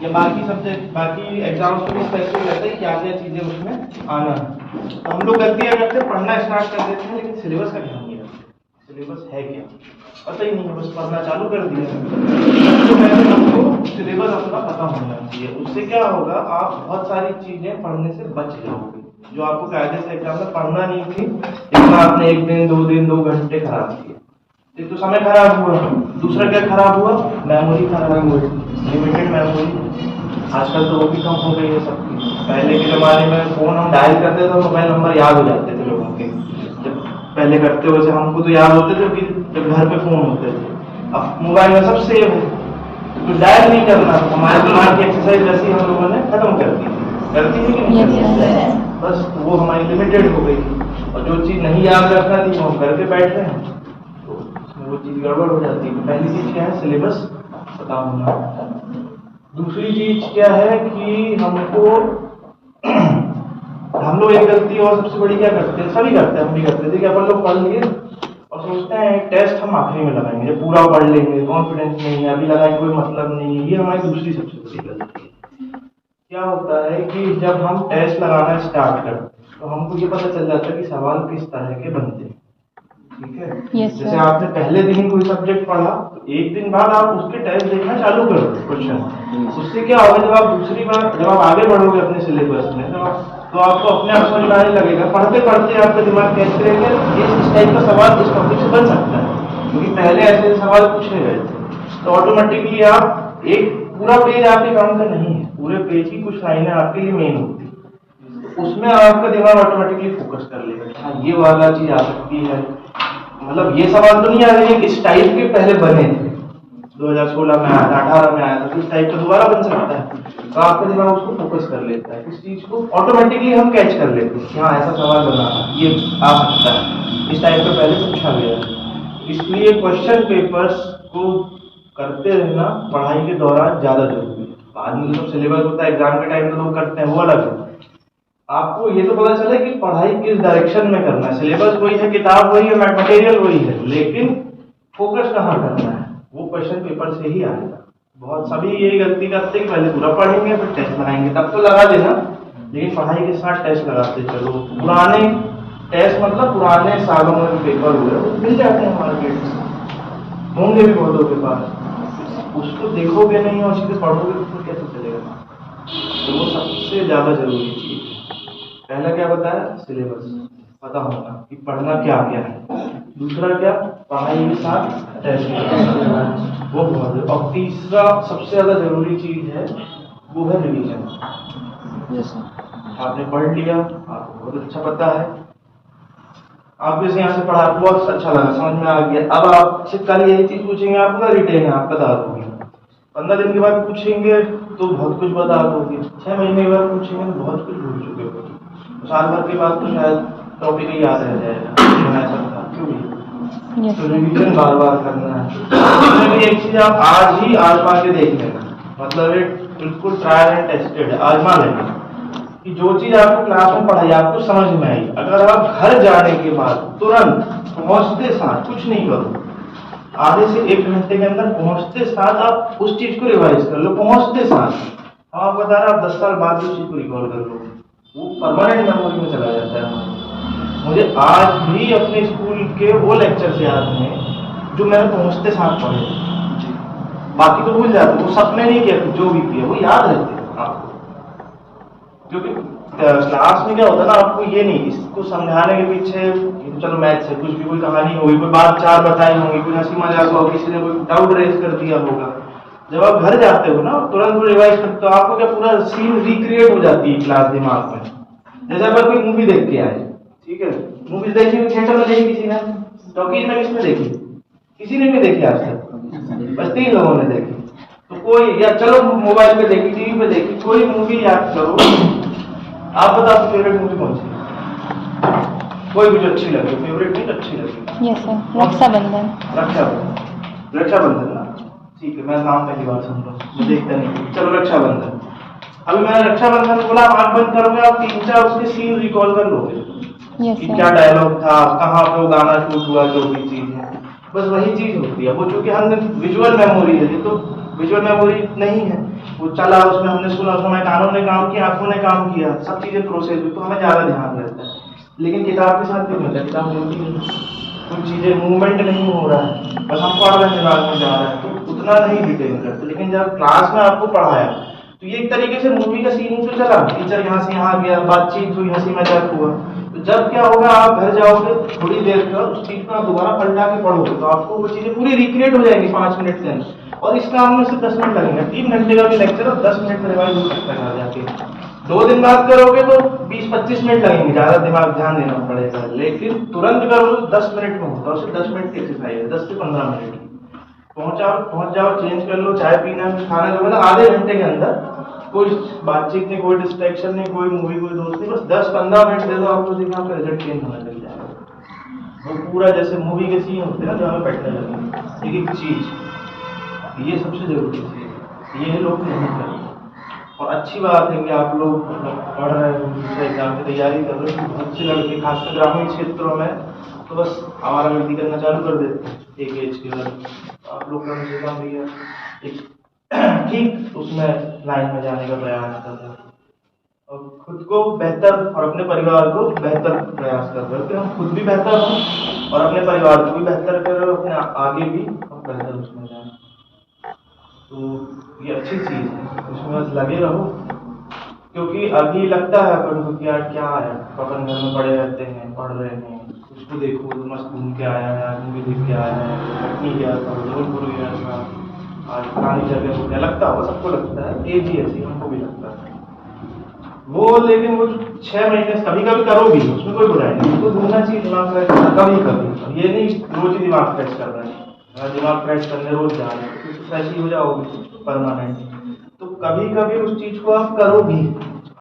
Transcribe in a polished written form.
या बाकी सब्जेक्ट बाकी एग्जाम्स में स्पेसिफिक रहता है क्या क्या चीज़ें उसमें आना है। तो हम लोग गलती क्या करते हैं, पढ़ना स्टार्ट कर देते हैं लेकिन सिलेबस का ध्यान नहीं रखते। सिलेबस है क्या पता ही नहीं है, बस पढ़ना चालू कर दिया। तो पहले हमको सिलेबस अपना पता होना चाहिए। उससे क्या होगा, आप बहुत सारी चीज़ें पढ़ने से बच जाओगे जो आपको कायदे से एग्जाम में पढ़ना नहीं थी, लेकिन आपने एक दिन 2 दिन 2 घंटे खराब किए। एक तो समय खराब हुआ, दूसरा क्या खराब हुआ, मेमोरी खराब हुई, लिमिटेड मेमोरी। आजकल तो वो भी कम हो गई है सबकी। पहले के ज़माने में फ़ोन हम डायल करते थे, मोबाइल नंबर याद हो जाते थे लोगों के। जब पहले करते वैसे हमको तो याद होते थे कि जब घर पे फ़ोन होते थे। अब मोबाइल में सब सेव है, तो डायल नहीं करना। हमारे दिमाग की एक्सरसाइज जैसी हम लोगों ने खत्म कर दी थी, करती है कि नहीं? बस वो हमारी लिमिटेड हो गई। और जो चीज़ नहीं याद रखना थी वो हम करके बैठ रहे हैं, वो चीज़ गड़बड़ हो जाती है। पहली चीज़ क्या है, सिलेबस पता होना। दूसरी चीज़ क्या है कि हमको हम लोग एक गलती और सबसे बड़ी क्या करते हैं, सभी करते हैं, हम भी करते थे कि अपन लोग पढ़ लिए और सोचते हैं टेस्ट हम आखिरी में लगाएंगे, पूरा पढ़ लेंगे, कॉन्फिडेंस नहीं है, अभी लगाएंगे कोई मतलब नहीं है। ये हमारी दूसरी सबसे बड़ी गलती है। क्या होता है कि जब हम टेस्ट लगाना स्टार्ट करते हैं तो हमको ये पता चल जाता है कि सवाल किस तरह के बनते हैं। ठीक है, जैसे आपने पहले दिन ही कोई सब्जेक्ट पढ़ा तो एक दिन बाद आप उसके टेस्ट देखना चालू करो क्वेश्चन। उससे क्या होगा, जब आप दूसरी बार जब आप आगे बढ़ोगे अपने सिलेबस में तो आपको अपने आप समझ में आने लगेगा। पढ़ते पढ़ते आपका दिमाग कैच करेगा इस टाइप का सवाल इस टॉपिक से बन सकता है, क्योंकि पहले ऐसे सवाल पूछे गए थे। तो ऑटोमेटिकली आप एक पूरा पेज आपके काम का नहीं है, पूरे पेज की कुछ लाइनें आपके लिए मेन होती है, उसमें आपका दिमाग ऑटोमेटिकली फोकस कर लेगा। हाँ, ये वाला चीज आ सकती है, मतलब ये सवाल तो नहीं आ रही है, इस टाइप के पहले बने थे, 2016 में आया था, 18 में आया था, तो इस टाइप का दोबारा बन सकता है। तो आपका दिमाग उसको फोकस कर लेता है, इस चीज को ऑटोमेटिकली हम कैच कर लेते हैं कि हाँ ऐसा सवाल बना था, ये आ सकता है, इस टाइप का पहले पूछा गया है। इसलिए क्वेश्चन पेपर्स को करते रहना पढ़ाई के दौरान ज्यादा जरूरी है। बाद में जो सिलेबस होता है एग्जाम के टाइम तो लोग करते हैं, वो अलग है। आपको ये तो पता चले कि पढ़ाई किस डायरेक्शन में करना है। सिलेबस वही है, किताब वही है, मटेरियल वही है, लेकिन फोकस कहाँ करना है वो क्वेश्चन पेपर से ही आएगा। बहुत सभी यही गलती करते हैं कि पहले पूरा पढ़ेंगे फिर टेस्ट लगाएंगे, तब तो लगा देना, लेकिन पढ़ाई के साथ टेस्ट लगाते चलो। पुराने टेस्ट मतलब पुराने सालों में जो पेपर हुए वो मिल जाते हैं मार्केट में, होंगे भी बहुतों के पास। उसको देखोगे नहीं और सीधे पढ़ोगे तो कैसे चलेगा? तो वो सबसे ज्यादा जरूरी चीज है। पहला क्या बताया, सिलेबस पता होना कि पढ़ना क्या क्या है। दूसरा क्या, पढ़ाई के साथ टेस्ट वो बहुत है। और तीसरा सबसे ज्यादा जरूरी चीज है वो है रिवीजन। आपने पढ़ लिया, आपको बहुत अच्छा पता है, आप जैसे यहाँ से पढ़ा बहुत अच्छा लगा, समझ में आ गया। अब आप सिर्फ कल यही चीज पूछेंगे, आपको ना रिटेन है, आप बता दोगे। 15 दिन के बाद पूछेंगे तो बहुत कुछ बता दोगे, 6 महीने के बाद पूछेंगे तो बहुत कुछ भूल चुके हो, साल भर के बाद तो शायद टॉपिक ही याद रह जाएगा ऐसा था। क्यों? तो रिवीजन बार बार करना है। इसमें भी एक चीज आप आज ही आजमा के देख लेना, मतलब एक बिल्कुल ट्रायल एंड टेस्टेड आजमा लेना कि जो चीज आपको क्लास में पढ़ाई आपको समझ में आई, अगर आप घर जाने के बाद तुरंत पहुंचते साथ कुछ नहीं करो, आधे से 1 घंटे के अंदर पहुंचते साथ आप उस चीज को रिवाइज कर लो। पहुंचते साथ हम आपको बता रहे, आप 10 साल बाद उस चीज को रिकॉल कर लो, वो परमानेंट मेमोरी में चला जाता है। मुझे आज भी अपने स्कूल के वो लेक्चर याद हैं जो मैंने पहुंचते साथ पढ़े, बाकी तो भूल जाते, वो सपने नहीं किया, जो भी किया वो याद रहते हैं आपको। क्योंकि क्लास में क्या होता है ना, आपको ये नहीं, इसको समझाने के पीछे चलो मैथ्स है, कुछ भी कोई कहानी होगी, कोई बात 4 बताई होंगी, कोई हंसी मजाक होगा, किसी ने कोई डाउट रेज कर दिया होगा। जब आप घर जाते हो ना तुरंत वो रिवाइज करते हो, आपको क्या पूरा सीन रिक्रिएट हो जाती है क्लास दिमाग में। जैसे अगर कोई मूवी देख के आए, ठीक है, मूवी देखी थिएटर में देखी किसी ने, टॉकीज में किसने देखी? किसी ने नहीं देखी आज तक, बस 3 लोगों ने देखी। तो कोई, या चलो मोबाइल पे देखी, टीवी पे देखी, कोई मूवी याद करो, आप बताओ फेवरेट मूवी कौन सी? कोई भी जो अच्छी लगे, फेवरेट नहीं अच्छी लगी? Yes sir, Rakshabandhan. रक्षाबंधन ना, ठीक है, मैं नाम पहली बार सुन रहा हूँ, मैं देखता नहीं। चलो रक्षाबंधन, अभी मैंने रक्षाबंधन बोला, आप आंख बंद करोगे, आप 3-4 उसके सीन रिकॉल कर लोगे कि क्या डायलॉग था, कहाँ पे वो गाना शूट हुआ, जो भी चीज है, बस वही चीज होती है वो। चूंकि हम विजुअल मेमोरी है, ये तो विजुअल मेमोरी नहीं है, वो चला, उसमें हमने सुना, उसमें हमारे कानों ने काम किया, आंखों ने काम किया, सब चीज़ें प्रोसेस हुई, तो हमें ज़्यादा ध्यान रहता है। लेकिन किताब के साथ भी होता है, किताब होती नहीं, कुछ चीज़ें मूवमेंट नहीं हो रहा है, बस हम पढ़ रहे हैं, दिमाग में जा रहा है, तो उतना नहीं डिटेल करते। लेकिन जब क्लास में आपको पढ़ाया तो ये एक तरीके से मूवी का सीन तो चला, टीचर यहाँ से यहाँ गया, बातचीत हुई, हंसी मजाक हुआ, तो जब क्या होगा, आप घर जाओगे थोड़ी देर का उस चीज को आप दोबारा पलटा के पढ़ोगे तो आपको वो चीजें पूरी रिक्रिएट हो जाएंगी 5 मिनट के अंदर। और इस काम में सिर्फ 10 मिनट लगेंगे। 3 घंटे का भी लेक्चर और 10 मिनट में रिवाइज हो सकता है घर जाके। 2 दिन बाद करोगे तो 20-25 मिनट लगेंगे, ज्यादा दिमाग ध्यान देना पड़ेगा। लेकिन तुरंत करोगे तो 10 मिनट में होता है, और सिर्फ 10 मिनट की एक्सरसाइज है, 10 से 15 मिनट की। पहुंच जाओ, चेंज कर लो, चाय पीना है, खाना जो है ना, आधे घंटे के अंदर कोई बातचीत नहीं, कोई डिस्ट्रैक्शन नहीं, कोई मूवी, कोई दोस्त नहीं, बस 10-15 मिनट दे दो आपको, देखिए आपका रिजल्ट चेंज होने लग जाएगा। वो पूरा जैसे मूवी के सीन होते हैं ना, जो हमें बैठने लगे एक एक चीज, ये सबसे जरूरी चीज, ये लोग नहीं करते। और अच्छी बात है कि आप लोग पढ़ रहे हो, दूसरे एग्जाम की तैयारी कर रहे हो। बहुत से लड़के खासकर ग्रामीण क्षेत्रों में तो बस आवारा गर्दी करना चालू कर देते हैं एक एज के बाद। आप लोग कम से कम भैया एक ठीक उसमें लाइन में जाने का प्रयास कर रहे हैं, और खुद को बेहतर और अपने परिवार को बेहतर प्रयास कर रहे हो कि हम खुद भी बेहतर हों और अपने परिवार को भी बेहतर कर रहे हो, अपने आगे भी हम बेहतर उसमें जाएं। तो ये अच्छी चीज़ है, उसमें बस लगे रहो। क्योंकि अभी लगता है अपन को कि यार क्या है, अपन घर में पड़े रहते हैं, पढ़ रहे हैं, उसको देखो तो मस्त घूम के आया है, मूवी देख के आया है, कटनी गया था, जबलपुर गया था, आज पुरानी जगह हो गया, लगता होगा, सबको लगता है, एज ही ऐसी, हमको भी लगता है वो। लेकिन वो 6 महीने कभी कभी करो भी, उसमें कोई बुराई नहीं, उसको घूमना चाहिए, दिमाग फ्रेश करना कभी कभी, ये नहीं रोज ही दिमाग फ्रेश कर रहे हैं। अगर दिमाग फ्रेश करने रोज जा रहे हैं तो फ्रेश ही हो जाओगे परमानेंट। तो कभी कभी उस चीज को आप करो भी,